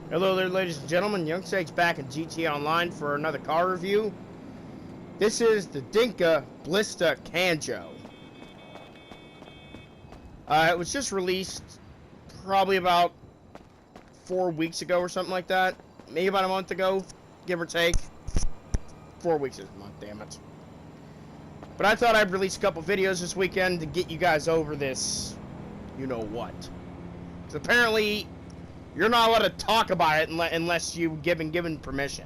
Hello there, ladies and gentlemen. Young Sage's back in GTA Online for another car review. This is the Dinka Blista Kanjo. It was just released probably about 4 weeks ago or something like that. Maybe about a month ago, give or take. 4 weeks is a month, damn it. But I thought I'd release a couple videos this weekend to get you guys over this you-know-what. Because apparently, you're not allowed to talk about it unless you've given permission.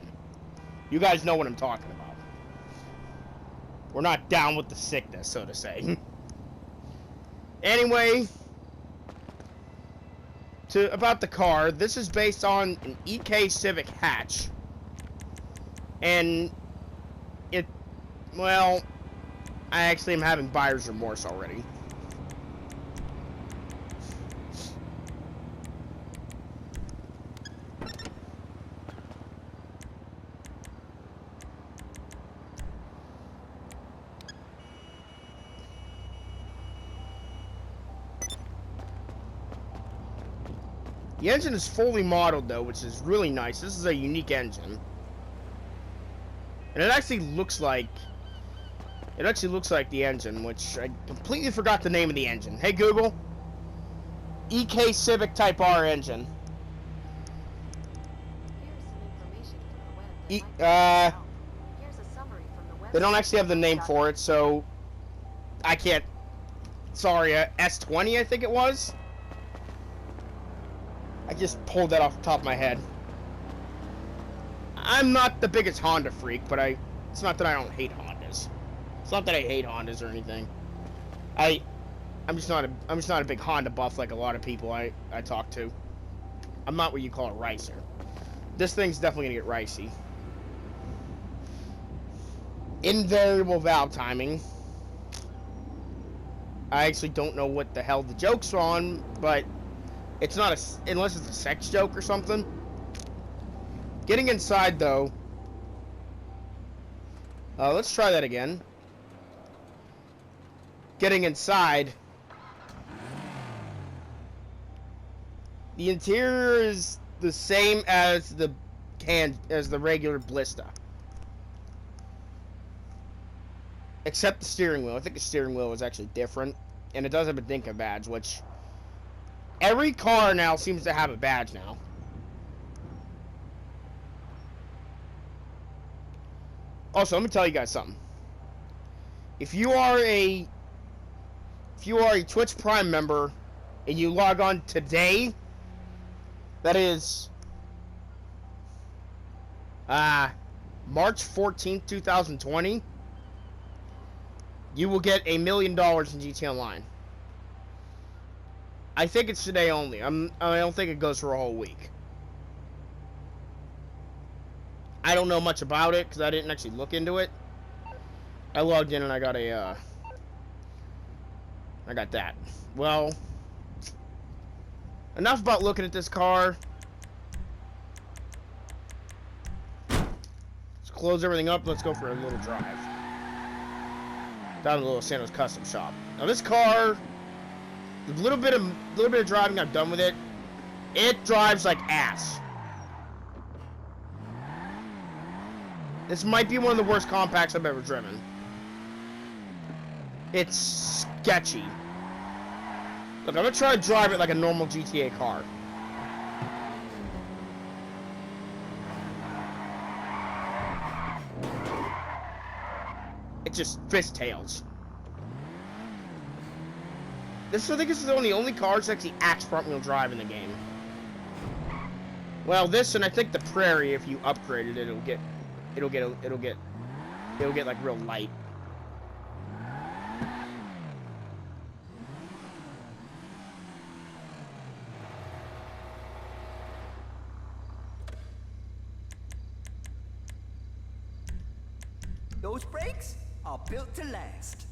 You guys know what I'm talking about. We're not down with the sickness, so to say. Anyway, about the car, this is based on an EK Civic hatch. And well, I actually am having buyer's remorse already. The engine is fully modeled though, which is really nice. This is a unique engine. And it actually looks like the engine, which I completely forgot the name of the engine. Hey Google, EK Civic Type R engine. They don't actually have the name for it, so I can't. Sorry, S20 I think it was. I just pulled that off the top of my head. I'm not the biggest Honda freak, but it's not that I don't hate Hondas. It's not that I hate Hondas or anything. I'm just not a big Honda buff like a lot of people I talk to. I'm not what you call a ricer. This thing's definitely gonna get ricey. Invariable valve timing. I actually don't know what the hell the joke's on, but it's not unless it's a sex joke or something. Getting inside though. Let's try that again. Getting inside. The interior is the same as the regular Blista. Except the steering wheel. I think the steering wheel is actually different. And it does have a Dinka badge, which every car now seems to have a badge now. Also, let me tell you guys something. If you are a Twitch Prime member and you log on today, that is March 14th, 2020, you will get $1 million in GTA Online. I think it's today only. I don't think it goes for a whole week. I don't know much about it because I didn't actually look into it. I logged in and I got that. Well, enough about looking at this car. Let's close everything up. Let's go for a little drive down to the Little Santos Custom Shop. Now this car, a little bit of driving I've done with it. It drives like ass. This might be one of the worst compacts I've ever driven. It's sketchy. Look, I'm gonna try to drive it like a normal GTA car. It just fisttails. I think this is one of the only cars that actually acts front-wheel drive in the game. Well, this and I think the Prairie, if you upgrade it, it'll get like real light. Those brakes are built to last.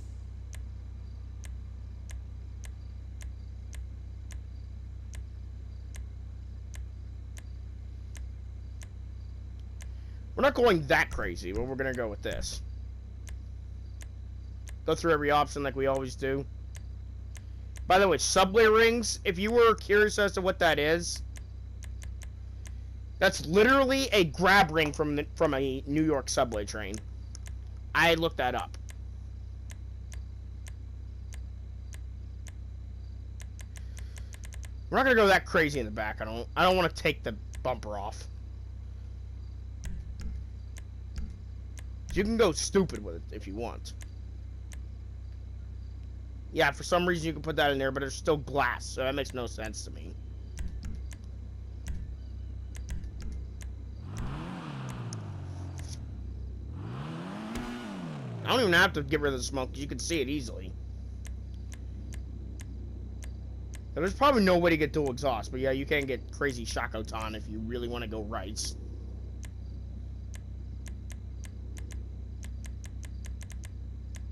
We're not going that crazy, but we're gonna go with this. Go through every option like we always do. By the way, subway rings, if you were curious as to what that is, That's literally a grab ring from a New York subway train. I looked that up. We're not gonna go that crazy in the back. I don't want to take the bumper off. You can go stupid with it if you want. Yeah, for some reason you can put that in there, but there's still glass, so that makes no sense to me. I don't even have to get rid of the smoke, because you can see it easily. Now, there's probably no way to get dual exhaust, but yeah, you can get crazy Shakotan if you really want to go right.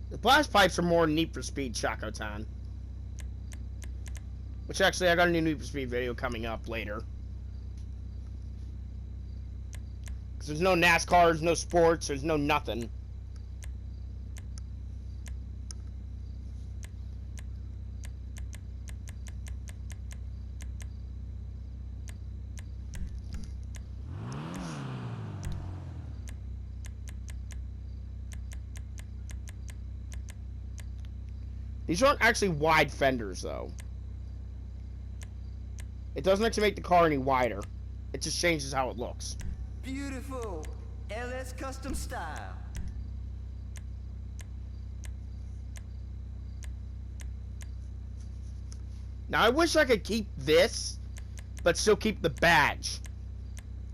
The blast pipes are more Need for Speed Shakotan. Which actually, I got a new Need for Speed video coming up later. Because there's no NASCAR, there's no sports, there's no nothing. These aren't actually wide fenders, though. It doesn't actually make the car any wider. It just changes how it looks. Beautiful. LS custom style. Now, I wish I could keep this, but still keep the badge.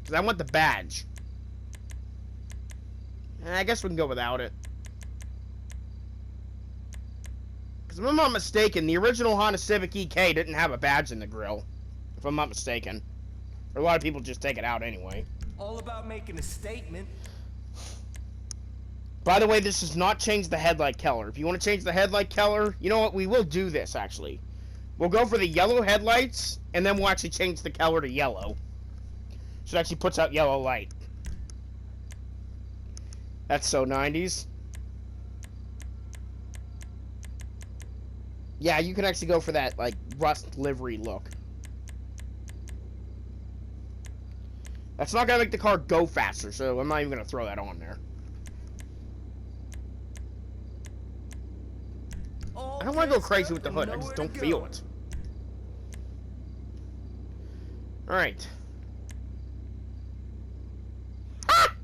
Because I want the badge. I guess we can go without it. If I'm not mistaken, the original Honda Civic EK didn't have a badge in the grill. If I'm not mistaken. Or a lot of people just take it out anyway. All about making a statement. By the way, this does not change the headlight color. If you want to change the headlight color, you know what? We will do this, actually. We'll go for the yellow headlights, and then we'll actually change the color to yellow. So it actually puts out yellow light. That's so 90s. Yeah, you can actually go for that, like, rust livery look. That's not going to make the car go faster, so I'm not even going to throw that on there. I don't want to go crazy with the hood, I just don't feel it. Alright. Ah!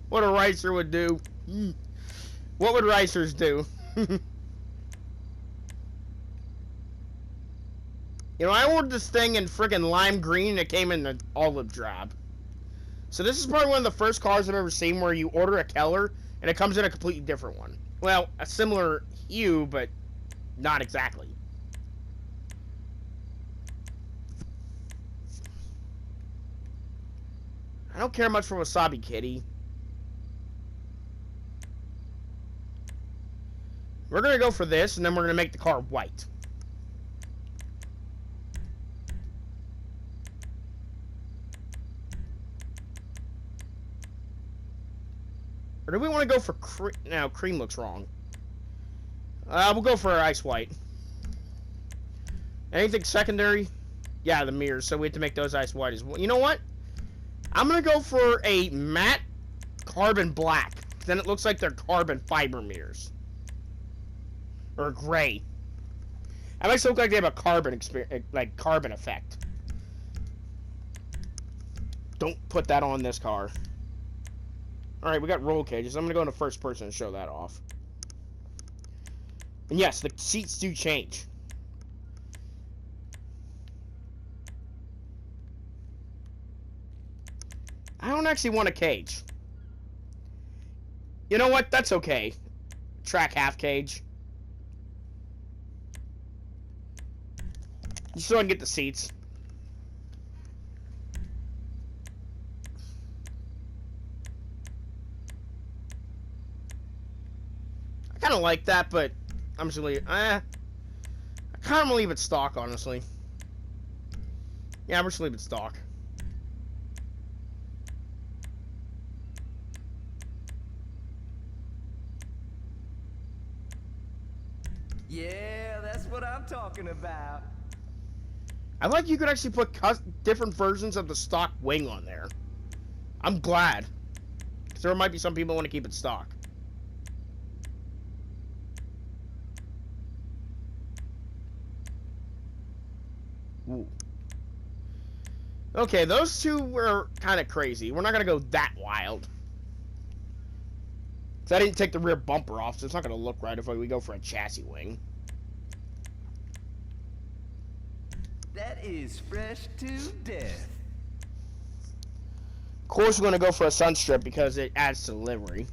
What a racer would do. What would racers do? You know, I ordered this thing in friggin' lime green and it came in an olive drab. So this is probably one of the first cars I've ever seen where you order a color and it comes in a completely different one. Well, a similar hue, but not exactly. I don't care much for Wasabi Kitty. We're gonna go for this and then we're gonna make the car white. Or do we want to go for cream? No, cream looks wrong. We'll go for ice white. Anything secondary? Yeah, the mirrors. So we have to make those ice white as well. You know what? I'm going to go for a matte carbon black. Then it looks like they're carbon fiber mirrors. Or gray. That makes it look like they have a carbon carbon effect. Don't put that on this car. Alright, we got roll cages. I'm going to go into first person and show that off. And yes, the seats do change. I don't actually want a cage. You know what? That's okay. Track half cage. Just so I can get the seats. I kind of like that, but I'm just gonna I kind of leave it stock, honestly. Yeah, I'm just gonna leave it stock. Yeah, that's what I'm talking about. I like you could actually put different versions of the stock wing on there. I'm glad. Because there might be some people who want to keep it stock. Ooh. Okay, those two were kind of crazy. We're not going to go that wild. So I didn't take the rear bumper off, so it's not going to look right if we go for a chassis wing. That is fresh to death. Of course, we're going to go for a sunstrip because it adds to the livery.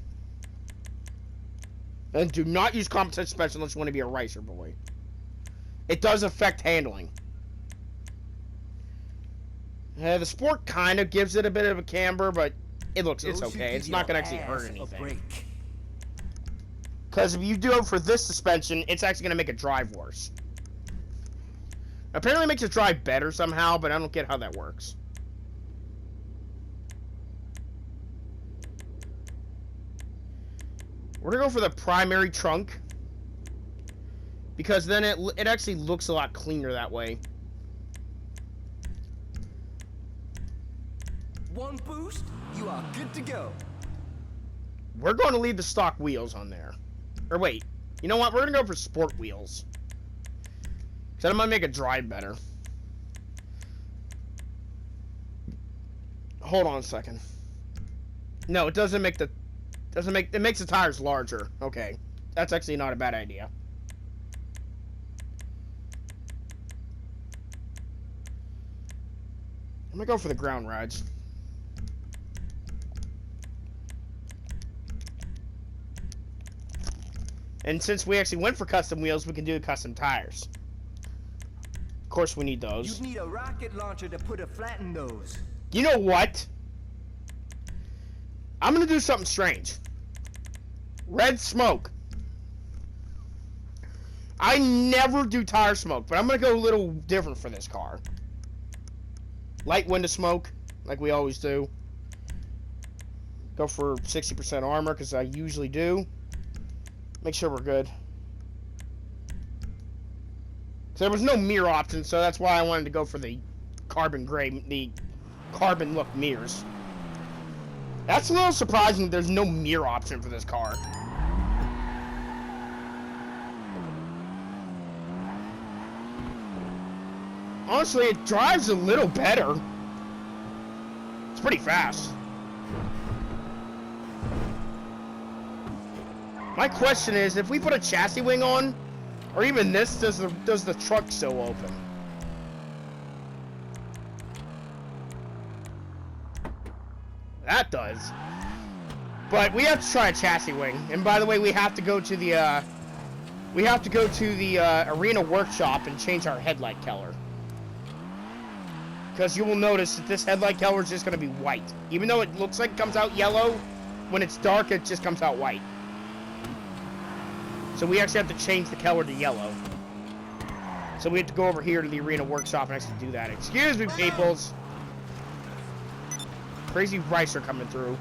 And do not use composite suspension unless you want to be a racer boy. It does affect handling. The Sport kind of gives it a bit of a camber, but it's okay. It's not going to actually hurt anything. Because if you do it for this suspension, it's actually going to make it drive worse. Apparently it makes it drive better somehow, but I don't get how that works. We're going to go for the primary trunk. Because then it actually looks a lot cleaner that way. One boost, you are good to go. We're going to leave the stock wheels on there. Or wait, you know what? We're going to go for sport wheels. Because that might make it drive better. Hold on a second. No, it doesn't make the... It makes the tires larger. Okay. That's actually not a bad idea. I'm going to go for the ground rides. And since we actually went for custom wheels, we can do custom tires. Of course, we need those. You need a rocket launcher to put a flat in those. You know what? I'm going to do something strange. Red smoke. I never do tire smoke, but I'm going to go a little different for this car. Light window smoke, like we always do. Go for 60% armor, because I usually do. Make sure we're good. So there was no mirror option, so that's why I wanted to go for the carbon gray, the carbon look mirrors. That's a little surprising there's no mirror option for this car. Honestly, it drives a little better. It's pretty fast. My question is, if we put a chassis wing on, or even this, does the truck still open? That does. But we have to try a chassis wing. And by the way, we have to go to the arena workshop and change our headlight color. Because you will notice that this headlight color is just going to be white. Even though it looks like it comes out yellow, when it's dark, it just comes out white. So we actually have to change the color to yellow. So we have to go over here to the arena workshop and actually do that. Excuse me, peoples. Crazy ricer coming through.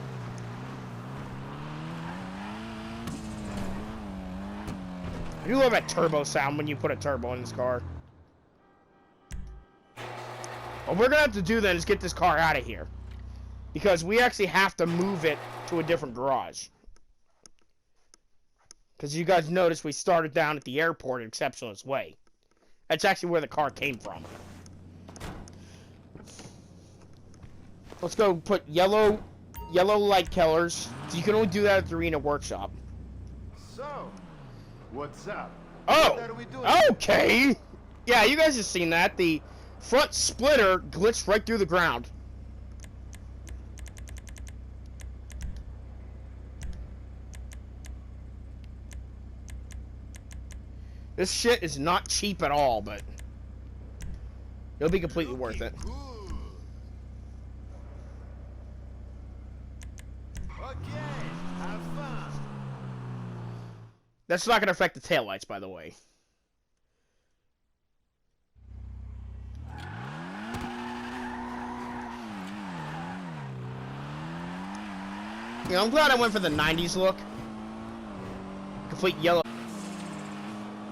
I do love that turbo sound when you put a turbo in this car. What we're gonna have to do then is get this car out of here. Because we actually have to move it to a different garage. Because you guys noticed we started down at the airport at Exceptionalist Way. That's actually where the car came from. Let's go put yellow light colors. So you can only do that at the arena workshop. So, what's up? Oh! What are we doing? Okay! Yeah, you guys have seen that. The front splitter glitched right through the ground. This shit is not cheap at all, but it'll be completely worth it. Good. Okay, have fun. That's not going to affect the taillights, by the way. You know, I'm glad I went for the 90s look. Complete yellow.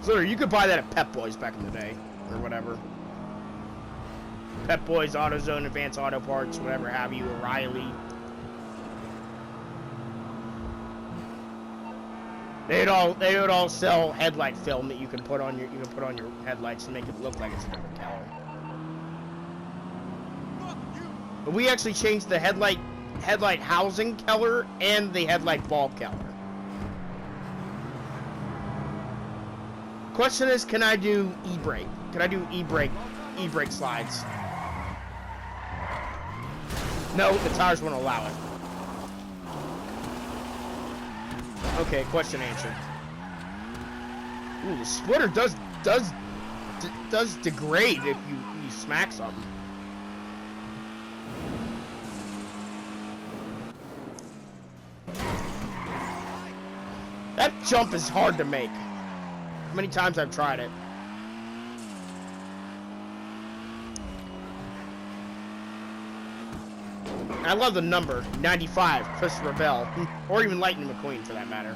Literally, you could buy that at Pep Boys back in the day, or whatever. Pep Boys, AutoZone, Advanced Auto Parts, whatever have you, O'Reilly. They would all sell headlight film that you can put on your headlights to make it look like it's a different color. But we actually changed the headlight housing color and the headlight bulb color. Question is, can I do e-brake? Can I do e-brake slides? No, the tires won't allow it. Okay, question answered. Ooh, the splitter does degrade if you smack something. That jump is hard to make. How many times I've tried it. I love the number 95, Christopher Bell, or even Lightning McQueen for that matter.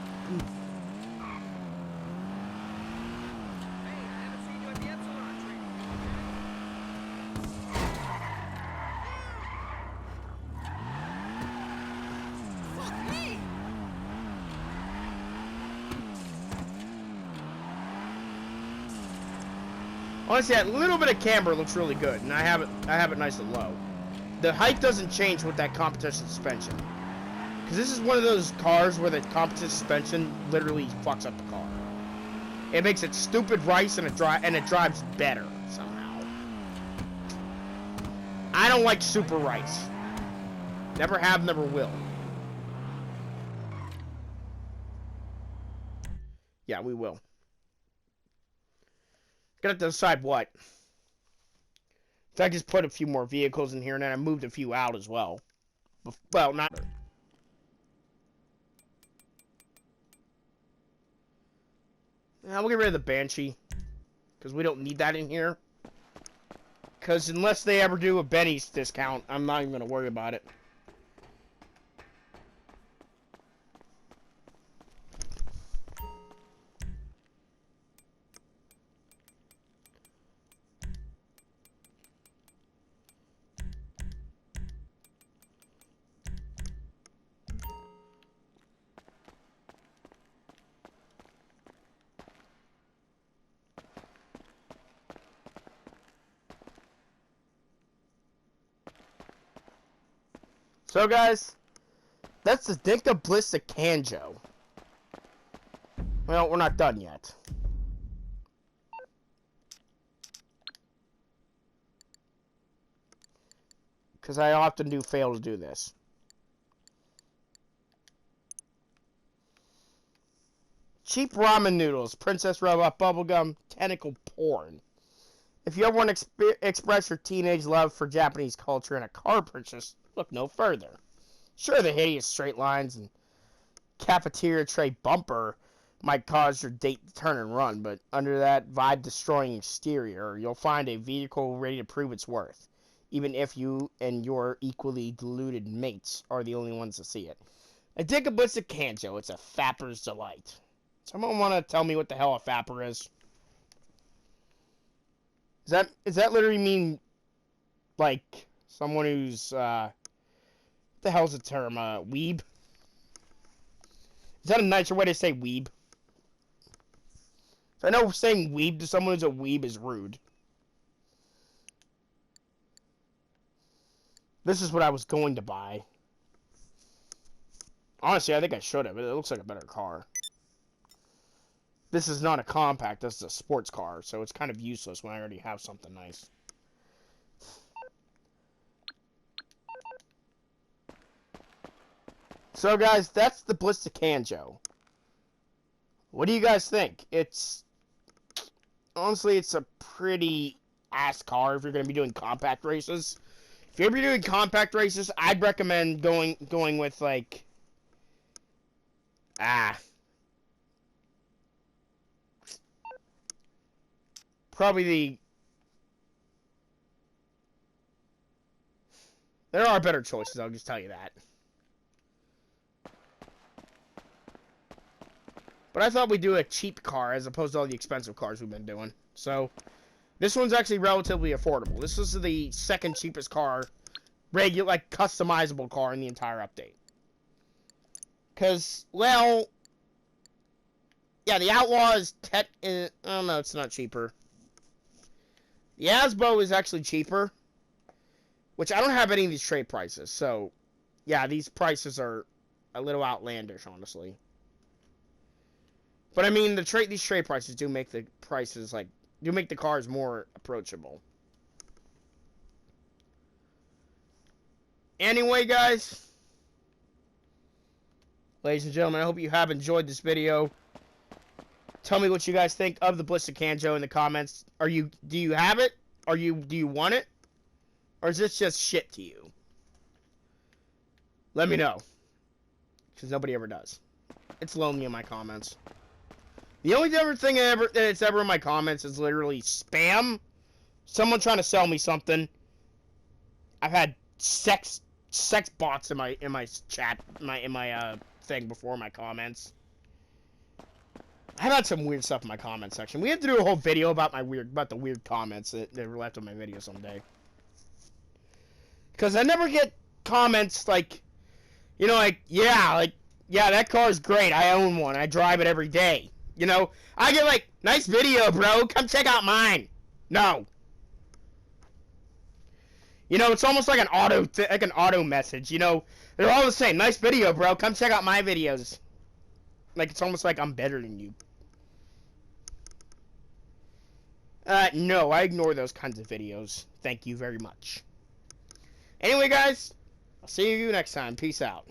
Honestly, that little bit of camber looks really good, and I have it nice and low. The height doesn't change with that competition suspension, because this is one of those cars where the competition suspension literally fucks up the car. It makes it stupid rice, and it drives better somehow. I don't like super rice. Never have, never will. Yeah, we will. Gotta decide what. So I just put a few more vehicles in here, and then I moved a few out as well. Well, not... Yeah, we'll get rid of the Banshee, because we don't need that in here. Because unless they ever do a Benny's discount, I'm not even going to worry about it. So guys, that's the Dinka Blista Kanjo. Well, we're not done yet. Because I often do fail to do this. Cheap ramen noodles, Princess Robot bubblegum, tentacle porn. If you ever want to express your teenage love for Japanese culture in a car purchase, look no further. Sure, the hideous straight lines and cafeteria tray bumper might cause your date to turn and run, but under that vibe-destroying exterior, you'll find a vehicle ready to prove its worth, even if you and your equally deluded mates are the only ones to see it. A Dinka Blista Kanjo, it's a fapper's delight. Someone want to tell me what the hell a fapper is? Does that literally mean, like, someone who's, what the hell's the term, weeb? Is that a nicer way to say weeb? So I know saying weeb to someone who's a weeb is rude. This is what I was going to buy. Honestly, I think I should have. It looks like a better car. This is not a compact, this is a sports car, so it's kind of useless when I already have something nice. So guys, that's the Blista Kanjo. What do you guys think? Honestly, it's a pretty ass car if you're going to be doing compact races. If you're going to be doing compact races, I'd recommend going with, like... Probably there are better choices, I'll just tell you that. But I thought we'd do a cheap car as opposed to all the expensive cars we've been doing. So, this one's actually relatively affordable. This is the second cheapest car, regular, like, customizable car in the entire update. Because, well, Yeah, the Outlaw is oh no, it's not cheaper. The Asbo is actually cheaper, which I don't have any of these trade prices. So, yeah, these prices are a little outlandish, honestly. But I mean, these trade prices do make the prices do make the cars more approachable. Anyway, guys, ladies and gentlemen, I hope you have enjoyed this video. Tell me what you guys think of the Blista Kanjo in the comments. Do you have it? Do you want it? Or is this just shit to you? Let me know. Because nobody ever does. It's lonely in my comments. The only other thing that's ever in my comments is literally spam. Someone trying to sell me something. I've had sex bots in my chat, in my thing before my comments. I've had some weird stuff in my comment section. We have to do a whole video about the weird comments that were left on my video someday. Because I never get comments like, you know, yeah, that car's great. I own one. I drive it every day. You know, I get like, nice video, bro. Come check out mine. No. You know, it's almost like an auto message. You know, they're all the same. Nice video, bro. Come check out my videos. Like, it's almost like I'm better than you. No, I ignore those kinds of videos. Thank you very much. Anyway, guys, I'll see you next time. Peace out.